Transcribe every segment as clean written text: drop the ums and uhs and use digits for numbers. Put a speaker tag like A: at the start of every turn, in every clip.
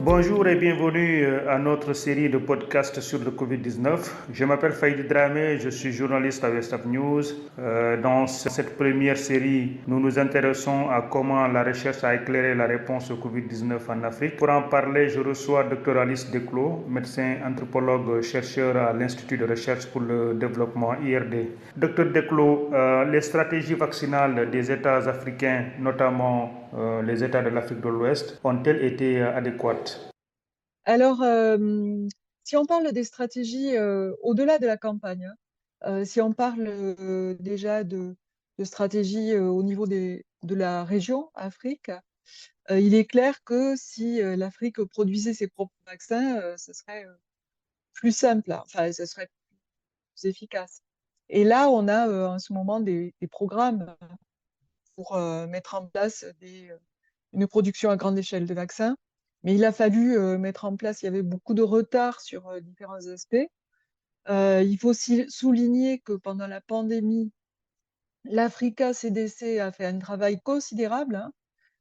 A: Bonjour et bienvenue à notre série de podcasts sur le Covid-19. Je m'appelle Faïd Dramé, je suis journaliste à West Up News. Dans cette première série, nous nous intéressons à comment la recherche a éclairé la réponse au Covid-19 en Afrique. Pour en parler, je reçois Dr Alice Declos, médecin anthropologue, chercheur à l'Institut de recherche pour le développement IRD. Dr Declos, les stratégies vaccinales des États africains, notamment les États de l'Afrique de l'Ouest, ont-elles été adéquates?
B: Alors, si on parle des stratégies au-delà de la campagne, si on parle déjà de stratégies au niveau de la région Afrique, il est clair que si l'Afrique produisait ses propres vaccins, ce serait plus simple, hein. Enfin, ce serait plus efficace. Et là, on a en ce moment des programmes pour mettre en place une production à grande échelle de vaccins. Mais il a fallu mettre en place, il y avait beaucoup de retard sur différents aspects. Il faut aussi souligner que pendant la pandémie, l'Africa CDC a fait un travail considérable,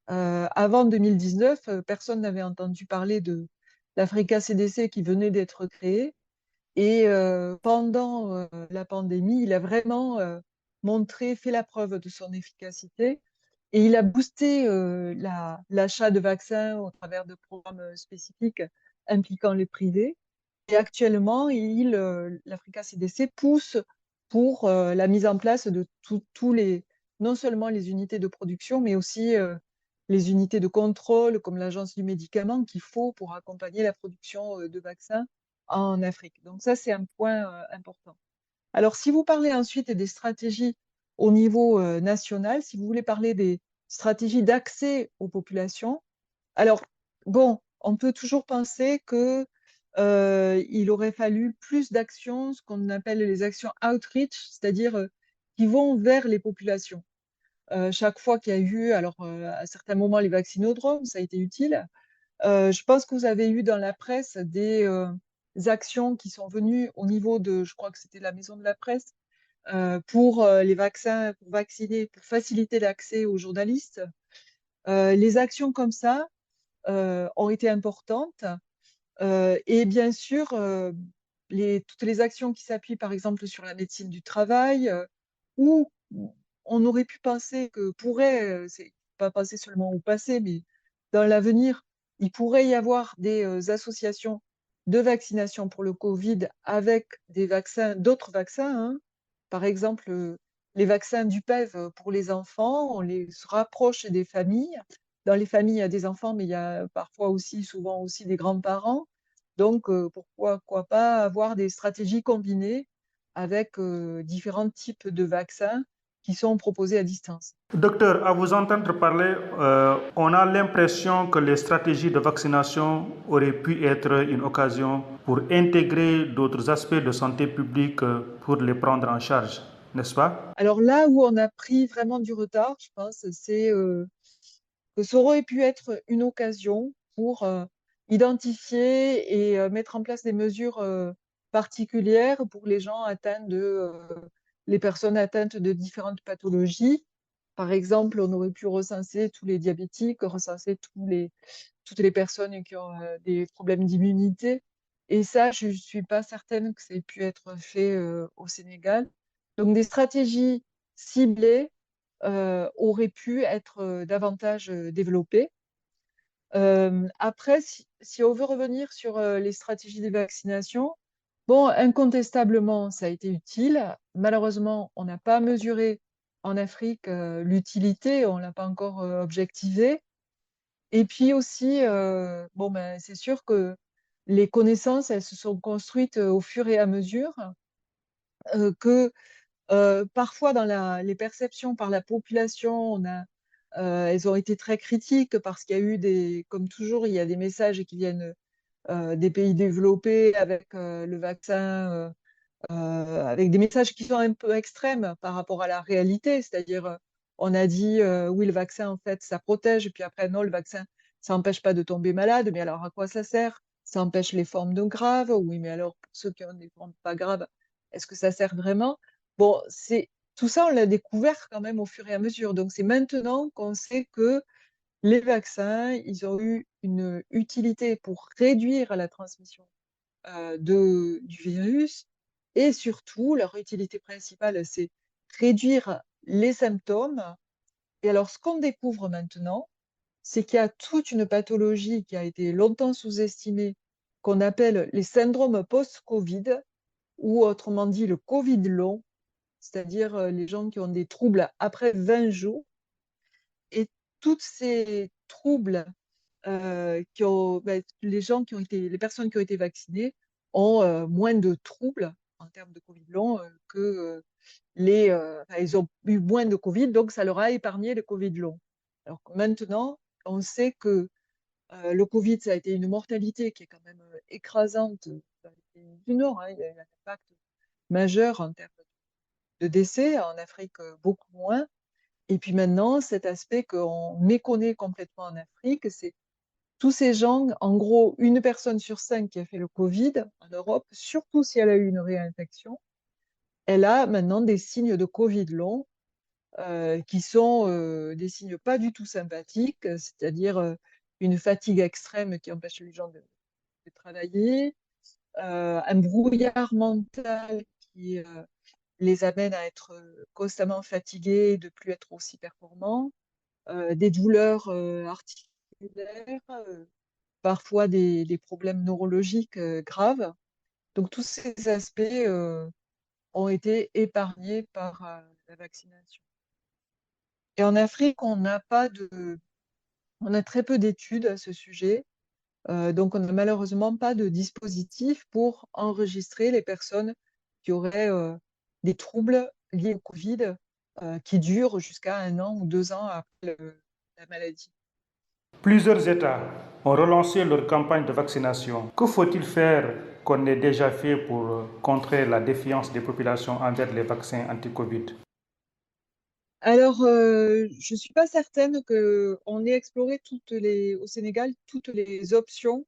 B: hein. Avant 2019, personne n'avait entendu parler de l'Africa CDC qui venait d'être créée. Et pendant la pandémie, il a vraiment fait la preuve de son efficacité. Et il a boosté l'achat de vaccins au travers de programmes spécifiques impliquant les privés. Et actuellement, l'Africa CDC pousse pour la mise en place de non seulement les unités de production, mais aussi les unités de contrôle, comme l'Agence du médicament, qu'il faut pour accompagner la production de vaccins en Afrique. Donc ça, c'est un point important. Alors, si vous parlez ensuite des stratégies au niveau national, si vous voulez parler des stratégies d'accès aux populations, alors, bon, on peut toujours penser que il aurait fallu plus d'actions, ce qu'on appelle les actions outreach, c'est-à-dire qui vont vers les populations. Chaque fois qu'il y a eu, alors à certains moments, les vaccinodromes, ça a été utile. Je pense que vous avez eu dans la presse des actions qui sont venues au niveau de, je crois que c'était la Maison de la Presse, pour les vaccins, pour vacciner, pour faciliter l'accès aux journalistes. Les actions comme ça ont été importantes. Et bien sûr, toutes les actions qui s'appuient par exemple sur la médecine du travail, où on aurait pu penser que c'est pas penser seulement au passé, mais dans l'avenir, il pourrait y avoir des associations de vaccination pour le Covid avec des vaccins, d'autres vaccins, hein. Par exemple, les vaccins du PEV pour les enfants, on les rapproche des familles. Dans les familles, il y a des enfants, mais il y a parfois aussi, souvent aussi des grands-parents. Donc, pourquoi pas avoir des stratégies combinées avec différents types de vaccins qui sont proposés à distance.
A: Docteur, à vous entendre parler, on a l'impression que les stratégies de vaccination auraient pu être une occasion pour intégrer d'autres aspects de santé publique pour les prendre en charge, n'est-ce pas?
B: Alors là où on a pris vraiment du retard, je pense, c'est que ça aurait pu être une occasion pour identifier et mettre en place des mesures particulières pour les personnes atteintes de différentes pathologies. Par exemple, on aurait pu recenser tous les diabétiques, recenser toutes les personnes qui ont des problèmes d'immunité. Et ça, je ne suis pas certaine que ça ait pu être fait au Sénégal. Donc, des stratégies ciblées auraient pu être davantage développées. Après, si on veut revenir sur les stratégies de vaccination, bon, incontestablement, ça a été utile. Malheureusement, on n'a pas mesuré en Afrique l'utilité, on ne l'a pas encore objectivé. Et puis aussi, bon, ben, c'est sûr que les connaissances, elles se sont construites au fur et à mesure, que parfois dans les perceptions par la population, elles ont été très critiques parce qu'il y a eu comme toujours, il y a des messages qui viennent des pays développés avec le vaccin, avec des messages qui sont un peu extrêmes par rapport à la réalité. C'est-à-dire, on a dit oui, le vaccin, en fait, ça protège, et puis après, non, le vaccin, ça n'empêche pas de tomber malade, mais alors à quoi ça sert? Ça empêche les formes de graves, oui, mais alors pour ceux qui ont des formes pas graves, est-ce que ça sert vraiment? Bon, tout ça, on l'a découvert quand même au fur et à mesure. Donc, c'est maintenant qu'on sait que les vaccins, ils ont eu une utilité pour réduire la transmission du virus et surtout, leur utilité principale, c'est réduire les symptômes. Et alors, ce qu'on découvre maintenant, c'est qu'il y a toute une pathologie qui a été longtemps sous-estimée, qu'on appelle les syndromes post-Covid, ou autrement dit le Covid long, c'est-à-dire les gens qui ont des troubles après 20 jours. Et tous ces troubles les personnes qui ont été vaccinées ont moins de troubles en termes de Covid long que enfin, ils ont eu moins de Covid, donc ça leur a épargné le Covid long. Alors que maintenant, on sait que le Covid, ça a été une mortalité qui est quand même écrasante dans les pays du Nord, hein. Il y a eu un impact majeur en termes de décès, en Afrique beaucoup moins. Et puis maintenant, cet aspect qu'on méconnaît complètement en Afrique, c'est tous ces gens, en gros, une personne sur 5 qui a fait le Covid en Europe, surtout si elle a eu une réinfection, elle a maintenant des signes de Covid long, qui sont des signes pas du tout sympathiques, c'est-à-dire une fatigue extrême qui empêche les gens de travailler, un brouillard mental qui les amène à être constamment fatigués et de plus être aussi performants, des douleurs articulaires, parfois des problèmes neurologiques graves. Donc tous ces aspects ont été épargnés par la vaccination. Et en Afrique, on a très peu d'études à ce sujet. Donc on n'a malheureusement pas de dispositif pour enregistrer les personnes qui auraient des troubles liés au Covid qui durent jusqu'à 1 an ou 2 ans après la maladie.
A: Plusieurs États ont relancé leur campagne de vaccination. Que faut-il faire qu'on ait déjà fait pour contrer la défiance des populations envers les vaccins anti-Covid?
B: Alors, je ne suis pas certaine qu'on ait exploré au Sénégal toutes les options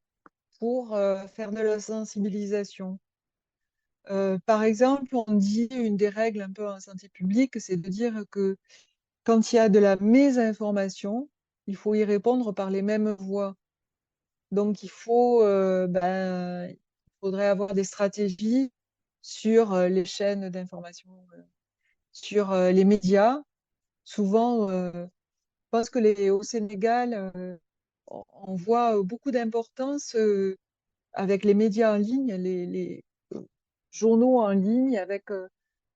B: pour faire de la sensibilisation. Par exemple, on dit une des règles un peu en santé publique, c'est de dire que quand il y a de la mésinformation, il faut y répondre par les mêmes voies. Donc, il faudrait avoir des stratégies sur les chaînes d'information, sur les médias. Souvent, je pense que au Sénégal, on voit beaucoup d'importance avec les médias en ligne, les journaux en ligne, avec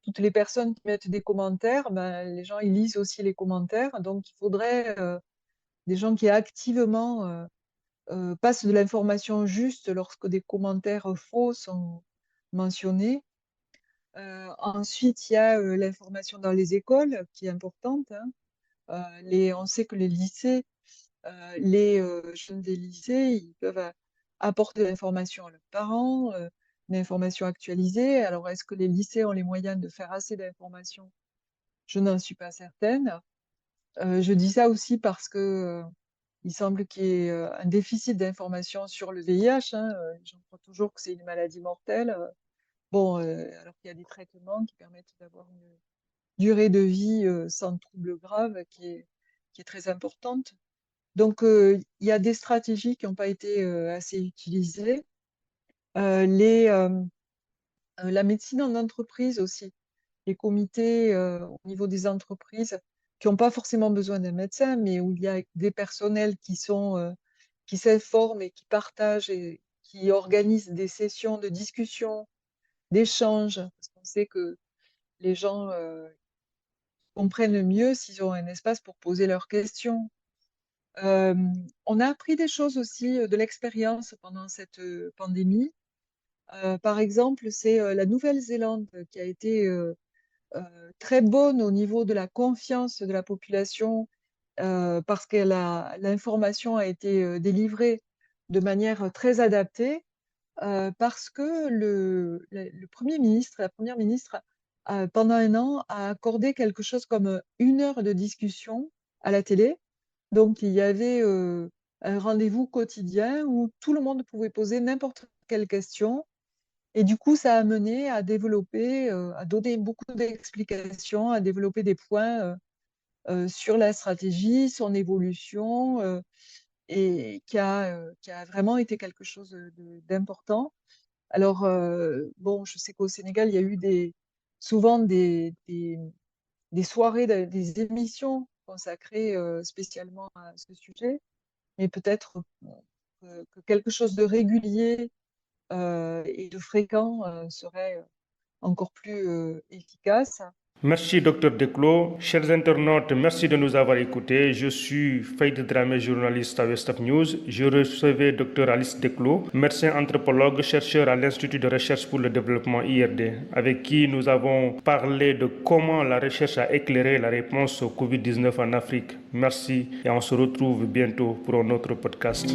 B: toutes les personnes qui mettent des commentaires. Ben, les gens, ils lisent aussi les commentaires. Donc, il faudrait des gens qui activement passent de l'information juste lorsque des commentaires faux sont mentionnés. Ensuite, il y a l'information dans les écoles qui est importante, hein. On sait que les lycées, les jeunes des lycées, ils peuvent apporter l'information à leurs parents, une information actualisée. Alors, est-ce que les lycées ont les moyens de faire assez d'informations? Je n'en suis pas certaine. Je dis ça aussi parce que il semble qu'il y ait un déficit d'information sur le VIH, hein. Les gens croient toujours que c'est une maladie mortelle. Bon, alors qu'il y a des traitements qui permettent d'avoir une durée de vie sans trouble grave qui est très importante. Donc, il y a des stratégies qui n'ont pas été assez utilisées. La médecine en entreprise aussi, les comités au niveau des entreprises qui n'ont pas forcément besoin d'un médecin, mais où il y a des personnels qui s'informent et qui partagent et qui organisent des sessions de discussion, d'échange, parce qu'on sait que les gens comprennent mieux s'ils ont un espace pour poser leurs questions. Euh, on a appris des choses aussi de l'expérience pendant cette pandémie. Par exemple, c'est la Nouvelle-Zélande qui a été très bonne au niveau de la confiance de la population parce que l'information a été délivrée de manière très adaptée parce que le Premier ministre, la Première ministre, pendant 1 an, a accordé quelque chose comme 1 heure de discussion à la télé. Donc, il y avait un rendez-vous quotidien où tout le monde pouvait poser n'importe quelle question. Et du coup, ça a mené à développer, à donner beaucoup d'explications, à développer des points sur la stratégie, son évolution. et qui a vraiment été quelque chose d'important. Alors, bon, je sais qu'au Sénégal, il y a eu souvent des soirées, des émissions consacrées spécialement à ce sujet, mais peut-être que quelque chose de régulier et de fréquent serait encore plus efficace.
A: Merci, Dr Declos. Chers internautes, merci de nous avoir écoutés. Je suis Faïd Dramé, journaliste à West of News. Je recevais Dr Alice Declos, médecin anthropologue, chercheur à l'Institut de recherche pour le développement IRD, avec qui nous avons parlé de comment la recherche a éclairé la réponse au Covid-19 en Afrique. Merci et on se retrouve bientôt pour un autre podcast.